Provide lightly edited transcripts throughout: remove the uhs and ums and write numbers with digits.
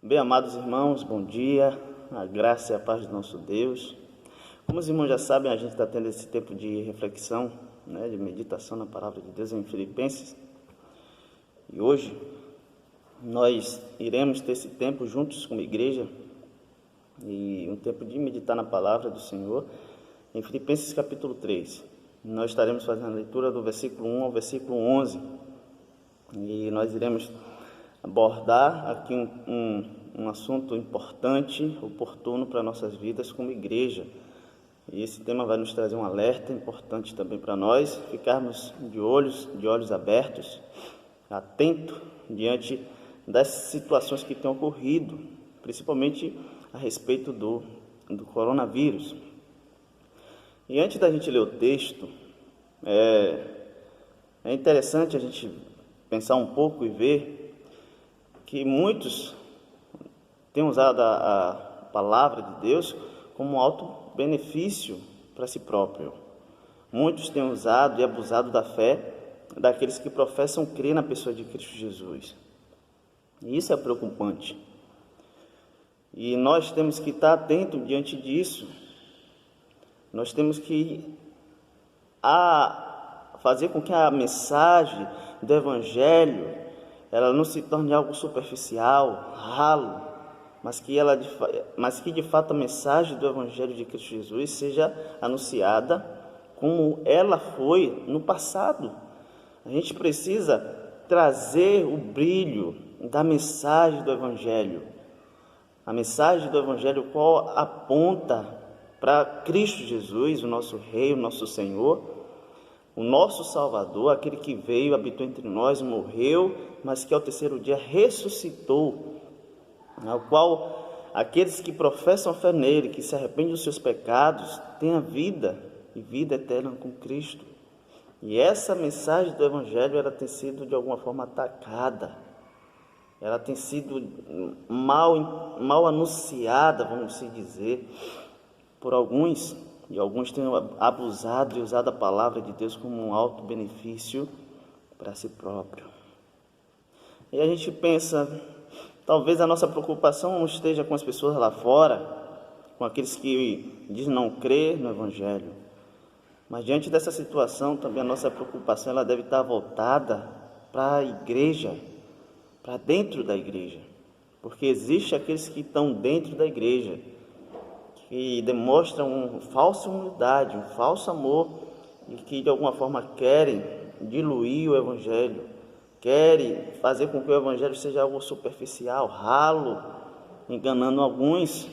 Bem, amados irmãos, bom dia, a graça e a paz do nosso Deus. Como os irmãos já sabem, a gente está tendo esse tempo de reflexão, de meditação na palavra de Deus em Filipenses. E hoje nós iremos ter esse tempo juntos como igreja e um tempo de meditar na palavra do Senhor em Filipenses capítulo 3. Nós estaremos fazendo a leitura do versículo 1 ao versículo 11 e nós iremos abordar aqui um assunto importante, oportuno para nossas vidas como igreja. E esse tema vai nos trazer um alerta importante também para nós, ficarmos de olhos abertos, atento diante das situações que têm ocorrido, principalmente a respeito do coronavírus. E antes da gente ler o texto, é interessante a gente pensar um pouco e ver que muitos têm usado a palavra de Deus como um alto benefício para si próprio. Muitos têm usado e abusado da fé daqueles que professam crer na pessoa de Cristo Jesus. E isso é preocupante. E nós temos que estar atentos diante disso. Nós temos que fazer com que a mensagem do Evangelho ela não se torne algo superficial, ralo, mas que de fato a mensagem do Evangelho de Cristo Jesus seja anunciada como ela foi no passado. A gente precisa trazer o brilho da mensagem do Evangelho. A mensagem do Evangelho qual aponta para Cristo Jesus, o nosso Rei, o nosso Senhor, o nosso Salvador, aquele que veio, habitou entre nós, morreu, mas que ao terceiro dia ressuscitou, ao qual aqueles que professam a fé nele, que se arrependem dos seus pecados, têm a vida e vida eterna com Cristo. E essa mensagem do Evangelho, ela tem sido de alguma forma atacada, ela tem sido mal anunciada, vamos assim dizer, por alguns. E alguns têm abusado e usado a palavra de Deus como um alto benefício para si próprio. E a gente pensa, talvez a nossa preocupação não esteja com as pessoas lá fora, com aqueles que dizem não crer no Evangelho. Mas diante dessa situação, também a nossa preocupação ela deve estar voltada para a igreja, para dentro da igreja. Porque existe aqueles que estão dentro da igreja, que demonstram uma falsa humildade, um falso amor e que de alguma forma querem diluir o Evangelho, querem fazer com que o Evangelho seja algo superficial, ralo, enganando alguns.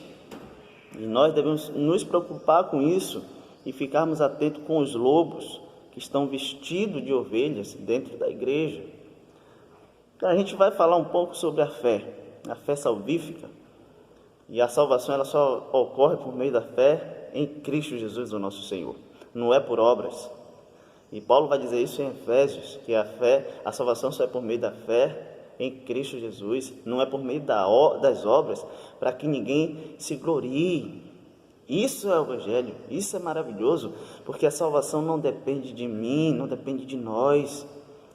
E nós devemos nos preocupar com isso e ficarmos atentos com os lobos que estão vestidos de ovelhas dentro da igreja. Então, a gente vai falar um pouco sobre a fé salvífica. E a salvação ela só ocorre por meio da fé em Cristo Jesus, o nosso Senhor. Não é por obras. E Paulo vai dizer isso em Efésios, que a salvação só é por meio da fé em Cristo Jesus. Não é por meio das obras, para que ninguém se glorie. Isso é o Evangelho, isso é maravilhoso, porque a salvação não depende de mim, não depende de nós.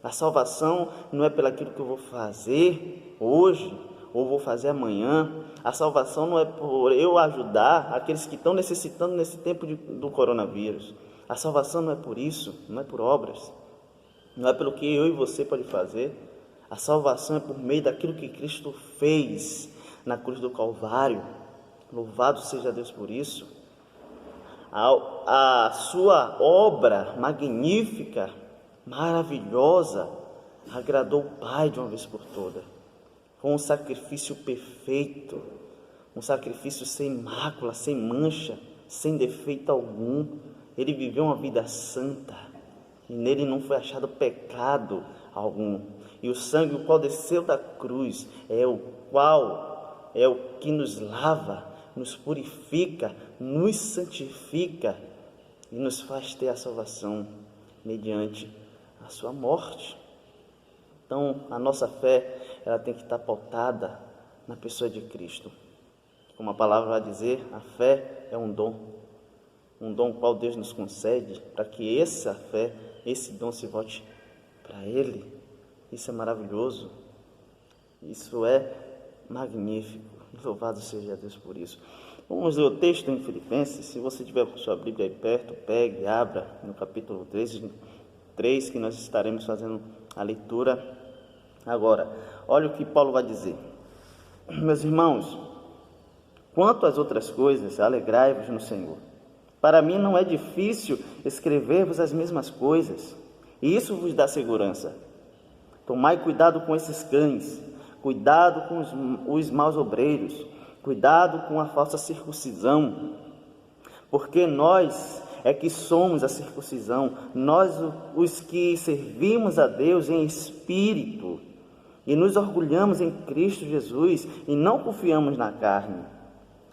A salvação não é pelaquilo que eu vou fazer hoje, ou vou fazer amanhã. A salvação não é por eu ajudar aqueles que estão necessitando nesse tempo do coronavírus. A salvação não é por isso, não é por obras, não é pelo que eu e você pode fazer. A salvação é por meio daquilo que Cristo fez na cruz do Calvário. Louvado seja Deus por isso. A sua obra magnífica, maravilhosa, agradou o Pai de uma vez por todas. Com um sacrifício perfeito, um sacrifício sem mácula, sem mancha, sem defeito algum. Ele viveu uma vida santa e nele não foi achado pecado algum. E o sangue o qual desceu da cruz é o que nos lava, nos purifica, nos santifica e nos faz ter a salvação mediante a sua morte. Então, a nossa fé ela tem que estar pautada na pessoa de Cristo. Como a palavra vai dizer, a fé é um dom qual Deus nos concede para que essa fé, esse dom se volte para Ele. Isso é maravilhoso. Isso é magnífico. Louvado seja Deus por isso. Vamos ler o texto em Filipenses. Se você tiver com sua Bíblia aí perto, pegue, abra no capítulo 3, que nós estaremos fazendo a leitura agora. Olha o que Paulo vai dizer. Meus irmãos, quanto às outras coisas, alegrai-vos no Senhor. Para mim não é difícil escrever-vos as mesmas coisas, e isso vos dá segurança. Tomai cuidado com esses cães, cuidado com os maus obreiros, cuidado com a falsa circuncisão, porque nós é que somos a circuncisão, nós os que servimos a Deus em espírito, e nos orgulhamos em Cristo Jesus, e não confiamos na carne.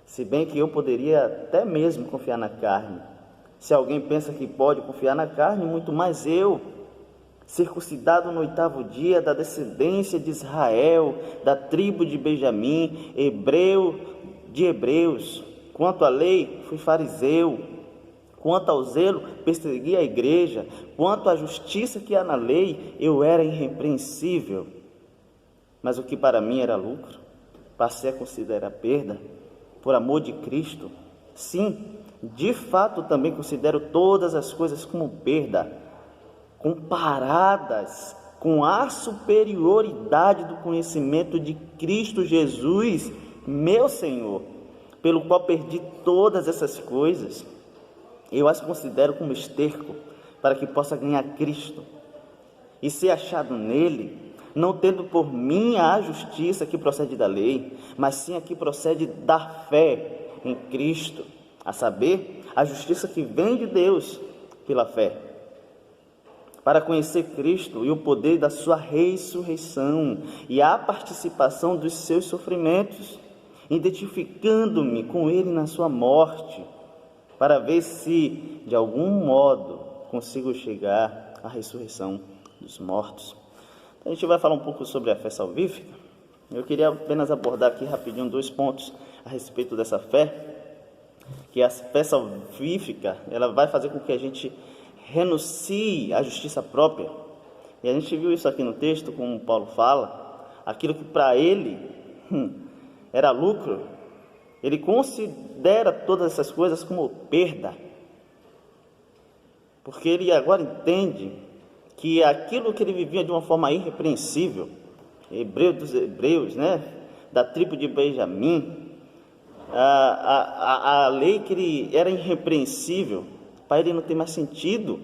Se bem que eu poderia até mesmo confiar na carne. Se alguém pensa que pode confiar na carne, muito mais eu, circuncidado no 8º dia, da descendência de Israel, da tribo de Benjamim, hebreu de hebreus. Quanto à lei, fui fariseu. Quanto ao zelo, persegui a igreja. Quanto à justiça que há na lei, eu era irrepreensível. Mas o que para mim era lucro, passei a considerar perda, por amor de Cristo. Sim, de fato também considero todas as coisas como perda, comparadas com a superioridade do conhecimento de Cristo Jesus, meu Senhor, pelo qual perdi todas essas coisas. Eu as considero como esterco, para que possa ganhar Cristo e ser achado nele, não tendo por mim a justiça que procede da lei, mas sim a que procede da fé em Cristo, a saber, a justiça que vem de Deus pela fé, para conhecer Cristo e o poder da sua ressurreição e a participação dos seus sofrimentos, identificando-me com ele na sua morte, para ver se de algum modo consigo chegar à ressurreição dos mortos. A gente vai falar um pouco sobre a fé salvífica. Eu queria apenas abordar aqui rapidinho 2 pontos a respeito dessa fé, que a fé salvífica, ela vai fazer com que a gente renuncie à justiça própria. E a gente viu isso aqui no texto, como Paulo fala, aquilo que para ele era lucro, ele considera todas essas coisas como perda, porque ele agora entende que aquilo que ele vivia de uma forma irrepreensível, hebreu dos hebreus, da tribo de Benjamim, a lei que ele era irrepreensível, para ele não tem mais sentido,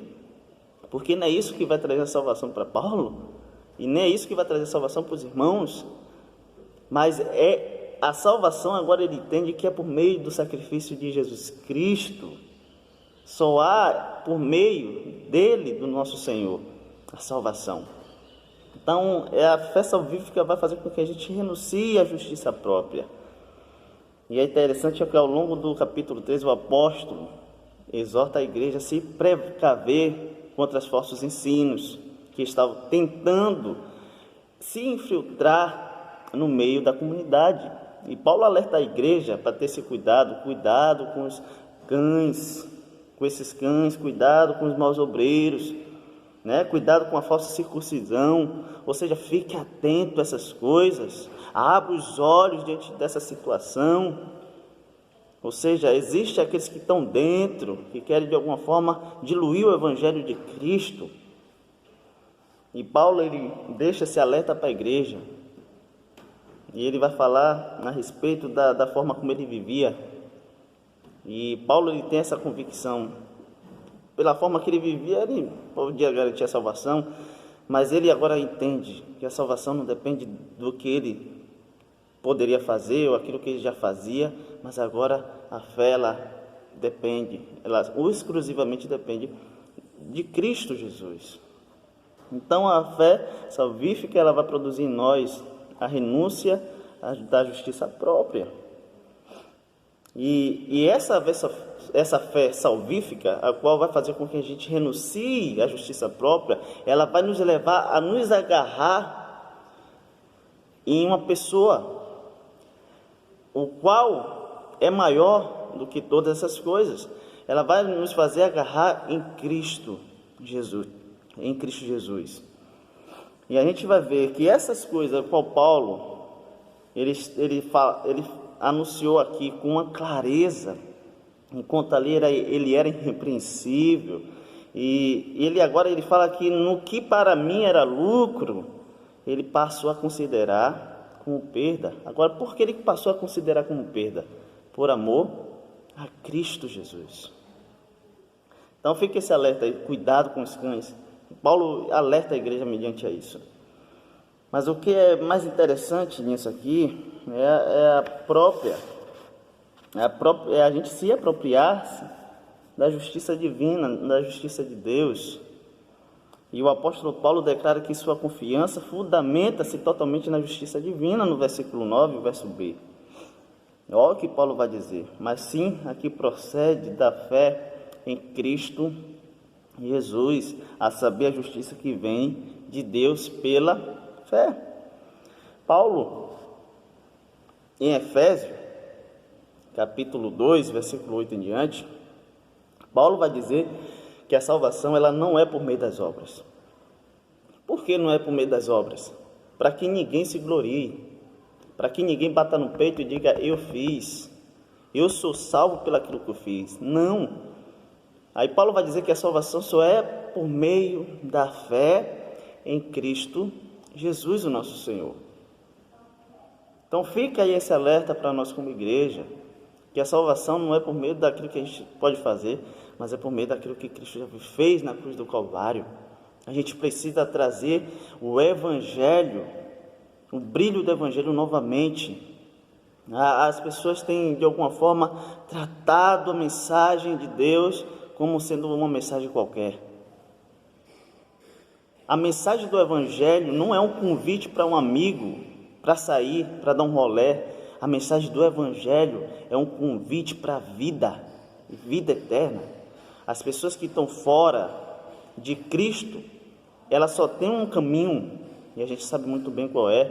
porque não é isso que vai trazer a salvação para Paulo, e nem é isso que vai trazer a salvação para os irmãos, mas é a salvação. Agora ele entende que é por meio do sacrifício de Jesus Cristo, só há por meio dele, do nosso Senhor, a salvação. Então, a fé salvífica vai fazer com que a gente renuncie à justiça própria. E é interessante que ao longo do capítulo 3, o apóstolo exorta a igreja a se precaver contra os falsos ensinos que estavam tentando se infiltrar no meio da comunidade. E Paulo alerta a igreja para ter esse cuidado com os cães, com esses cães, cuidado com os maus obreiros, cuidado com a falsa circuncisão, ou seja, fique atento a essas coisas, abra os olhos diante dessa situação. Ou seja, existem aqueles que estão dentro, que querem de alguma forma diluir o evangelho de Cristo, e Paulo ele deixa esse alerta para a igreja, e ele vai falar a respeito da forma como ele vivia. E Paulo ele tem essa convicção. Pela forma que ele vivia, ele podia garantir a salvação, mas ele agora entende que a salvação não depende do que ele poderia fazer ou aquilo que ele já fazia, mas agora a fé ela exclusivamente depende de Cristo Jesus. Então a fé salvífica ela vai produzir em nós a renúncia da justiça própria. E essa fé salvífica, a qual vai fazer com que a gente renuncie à justiça própria, ela vai nos levar a nos agarrar em uma pessoa, o qual é maior do que todas essas coisas. Ela vai nos fazer agarrar em Cristo Jesus, E a gente vai ver que essas coisas, qual Paulo ele anunciou aqui com uma clareza, enquanto ali ele era irrepreensível, e ele fala que no que para mim era lucro, ele passou a considerar como perda. Agora, por que ele passou a considerar como perda? Por amor a Cristo Jesus. Então fica esse alerta aí, cuidado com os cães. Paulo alerta a igreja mediante a isso. Mas o que é mais interessante nisso aqui é a gente se apropriar-se da justiça divina, da justiça de Deus. E o apóstolo Paulo declara que sua confiança fundamenta-se totalmente na justiça divina, no versículo 9, verso B. Olha o que Paulo vai dizer: mas sim, aqui procede da fé em Cristo Jesus, a saber, a justiça que vem de Deus pela fé. Paulo, em Efésios, capítulo 2, versículo 8 em diante, Paulo vai dizer que a salvação ela não é por meio das obras. Por que não é por meio das obras? Para que ninguém se glorie, para que ninguém bata no peito e diga: eu fiz, eu sou salvo pelo aquilo que eu fiz. Não. Aí Paulo vai dizer que a salvação só é por meio da fé em Cristo Jesus, o nosso Senhor. Então fica aí esse alerta para nós como igreja, que a salvação não é por meio daquilo que a gente pode fazer, mas é por meio daquilo que Cristo já fez na cruz do Calvário. A gente precisa trazer o Evangelho, o brilho do Evangelho novamente. As pessoas têm, de alguma forma, tratado a mensagem de Deus como sendo uma mensagem qualquer. A mensagem do Evangelho não é um convite para um amigo, para sair, para dar um rolê. A mensagem do Evangelho é um convite para a vida eterna. As pessoas que estão fora de Cristo, elas só têm um caminho, e a gente sabe muito bem qual é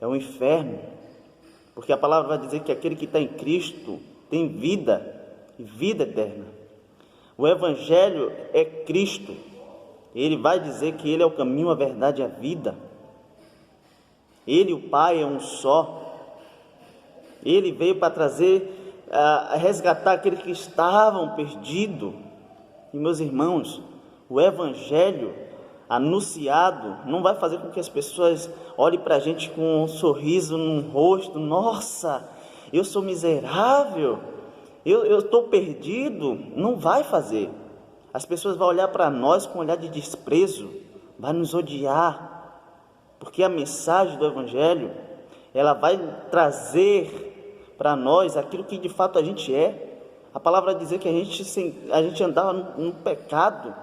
o inferno. Porque a palavra vai dizer que aquele que está em Cristo tem vida e vida eterna. O Evangelho é Cristo. Ele vai dizer que Ele é o caminho, a verdade e a vida. Ele e o Pai é um só. Ele veio para trazer, resgatar aqueles que estavam perdidos. E meus irmãos, o Evangelho anunciado não vai fazer com que as pessoas olhem para a gente com um sorriso no rosto: nossa, eu sou miserável, eu estou perdido. Não vai fazer. As pessoas vão olhar para nós com um olhar de desprezo, vai nos odiar, porque a mensagem do Evangelho, ela vai trazer para nós aquilo que de fato a gente é. A palavra vai dizer que a gente andava no pecado,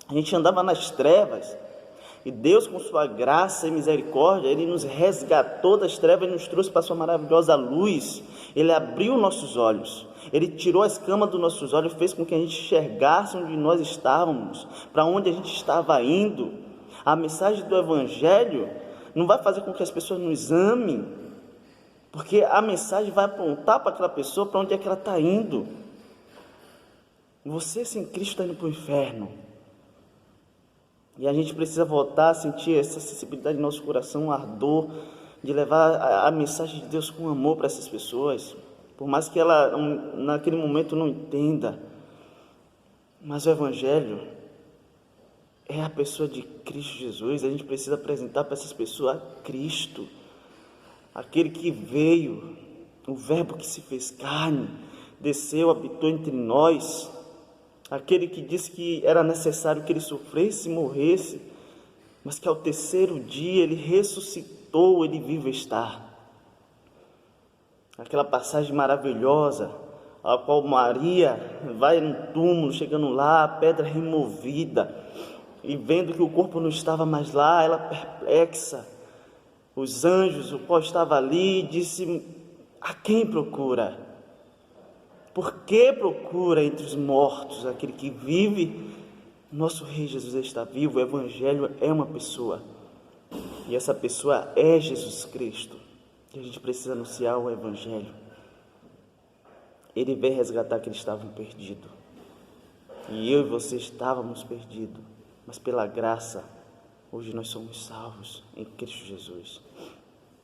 a gente andava nas trevas, e Deus, com sua graça e misericórdia, Ele nos resgatou das trevas e nos trouxe para a sua maravilhosa luz. Ele abriu nossos olhos, Ele tirou a escama dos nossos olhos, fez com que a gente enxergasse onde nós estávamos, para onde a gente estava indo. A mensagem do Evangelho não vai fazer com que as pessoas nos amem, porque a mensagem vai apontar para aquela pessoa para onde é que ela está indo. Você sem Cristo está indo para o inferno. E a gente precisa voltar a sentir essa sensibilidade no nosso coração, um ardor de levar a mensagem de Deus com amor para essas pessoas, por mais que ela naquele momento não entenda. Mas o Evangelho é a pessoa de Cristo Jesus. A gente precisa apresentar para essas pessoas a Cristo, aquele que veio, o Verbo que se fez carne, desceu, habitou entre nós, aquele que disse que era necessário que Ele sofresse e morresse, mas que ao terceiro dia Ele ressuscitou, Ele vivo está. Aquela passagem maravilhosa, a qual Maria vai no túmulo, chegando lá, a pedra removida, e vendo que o corpo não estava mais lá, ela perplexa. Os anjos, o pó estava ali, disse: a quem procura? Por que procura entre os mortos aquele que vive? Nosso Rei Jesus está vivo. O Evangelho é uma pessoa, e essa pessoa é Jesus Cristo. E a gente precisa anunciar o Evangelho. Ele veio resgatar aqueles que estavam perdidos, e eu e você estávamos perdidos, mas pela graça hoje nós somos salvos em Cristo Jesus.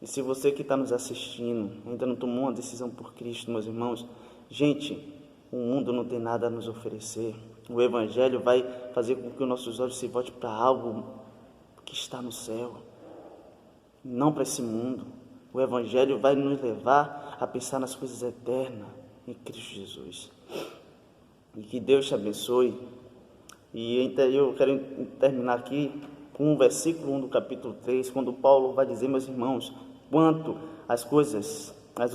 E se você que está nos assistindo ainda não tomou uma decisão por Cristo, meus irmãos, gente, o mundo não tem nada a nos oferecer. O Evangelho vai fazer com que os nossos olhos se voltem para algo que está no céu, não para esse mundo. O Evangelho vai nos levar a pensar nas coisas eternas em Cristo Jesus. E que Deus te abençoe. E eu quero terminar aqui com o versículo 1 do capítulo 3, quando Paulo vai dizer, meus irmãos, quanto as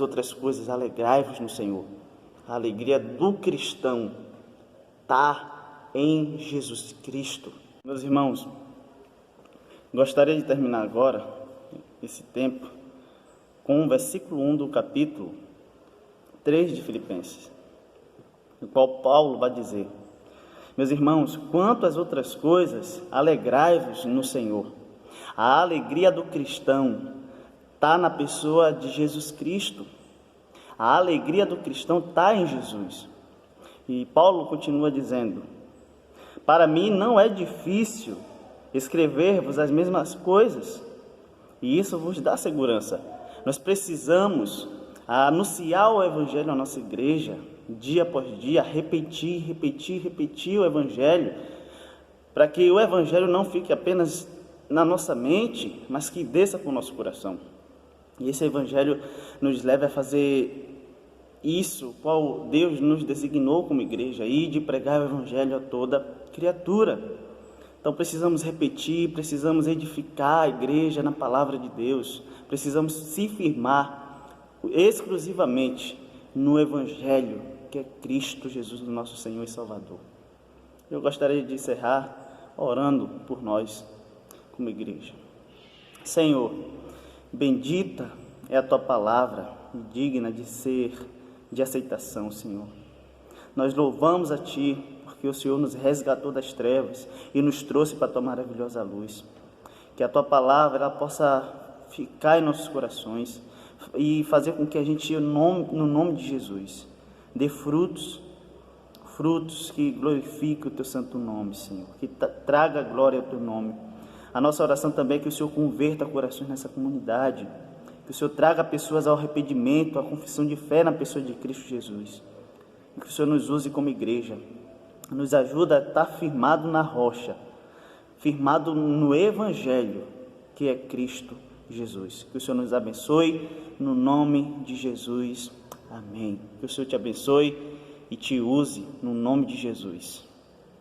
outras coisas, alegrai-vos no Senhor. A alegria do cristão está em Jesus Cristo. Meus irmãos, gostaria de terminar agora esse tempo com o versículo 1 do capítulo 3 de Filipenses, no qual Paulo vai dizer, meus irmãos, quanto às outras coisas, alegrai-vos no Senhor. A alegria do cristão está na pessoa de Jesus Cristo. A alegria do cristão está em Jesus. E Paulo continua dizendo, para mim não é difícil escrever-vos as mesmas coisas, e isso vos dá segurança. Nós precisamos anunciar o Evangelho à nossa igreja, dia após dia, repetir o Evangelho, para que o Evangelho não fique apenas na nossa mente, mas que desça para o nosso coração. E esse Evangelho nos leva a fazer isso, qual Deus nos designou como igreja, e de pregar o Evangelho a toda criatura. Então precisamos repetir, precisamos edificar a igreja na palavra de Deus, precisamos se firmar exclusivamente no Evangelho, que é Cristo Jesus, nosso Senhor e Salvador. Eu gostaria de encerrar orando por nós como igreja. Senhor, bendita é a Tua palavra e digna de aceitação, Senhor. Nós louvamos a Ti, porque o Senhor nos resgatou das trevas e nos trouxe para a Tua maravilhosa luz. Que a Tua palavra ela possa ficar em nossos corações e fazer com que a gente, no nome de Jesus, dê frutos que glorifiquem o Teu santo nome, Senhor, que traga glória ao Teu nome. A nossa oração também é que o Senhor converta corações nessa comunidade, que o Senhor traga pessoas ao arrependimento, à confissão de fé na pessoa de Cristo Jesus, e que o Senhor nos use como igreja, nos ajuda a estar firmado na rocha, firmado no Evangelho, que é Cristo Jesus. Que o Senhor nos abençoe, no nome de Jesus. Amém. Que o Senhor te abençoe e te use no nome de Jesus.